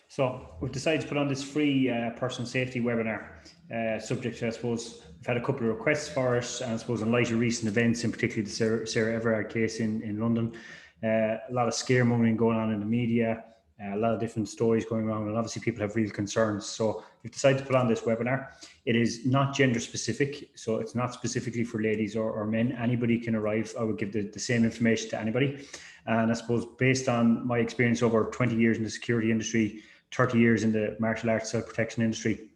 So we've decided to put on this free personal safety webinar subject to, I suppose, we've had a couple of requests for it, and I suppose in light of recent events, in particular the Sarah Everard case in London, a lot of scaremongering going on in the media, a lot of different stories going around, and obviously people have real concerns. So we've decided to put on this webinar. It is not gender specific, so it's not specifically for ladies or men. Anybody can arrive. I would give the same information to anybody. And I suppose based on my experience over 20 years in the security industry, 30 years in the martial arts self-protection industry,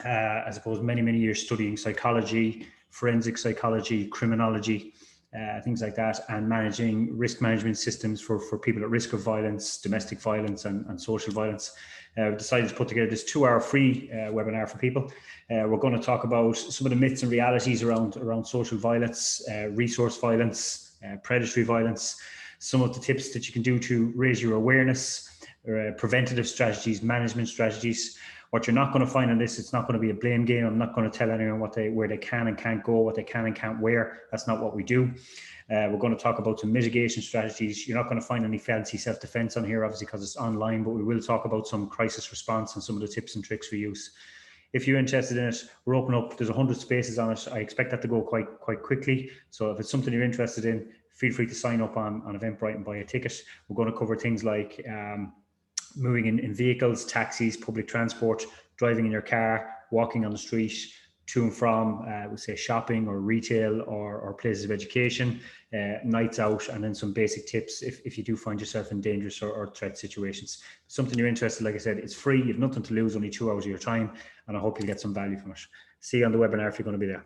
I suppose many years studying psychology, forensic psychology, criminology, things like that, and managing risk management systems for people at risk of violence, domestic violence and social violence. We've decided to put together this 2-hour free webinar for people. We're going to talk about some of the myths and realities around social violence, resource violence, predatory violence, some of the tips that you can do to raise your awareness, preventative strategies, management strategies. What you're not going to find in this, it's not going to be a blame game. I'm not going to tell anyone where they can and can't go, what they can and can't wear. That's not what we do. We're going to talk about some mitigation strategies. You're not going to find any fancy self-defense on here, obviously, because it's online, but we will talk about some crisis response and some of the tips and tricks for use. If you're interested in it, we're open up. There's 100 spaces on it. I expect that to go quite quickly. So if it's something you're interested in, feel free to sign up on Eventbrite and buy a ticket. We're going to cover things like moving in vehicles, taxis, public transport, driving in your car, walking on the street, to and from, we'll say shopping or retail or places of education, nights out, and then some basic tips if you do find yourself in dangerous or threat situations. Something you're interested, like I said, it's free. You've nothing to lose, only 2 hours of your time, and I hope you'll get some value from it. See you on the webinar if you're going to be there.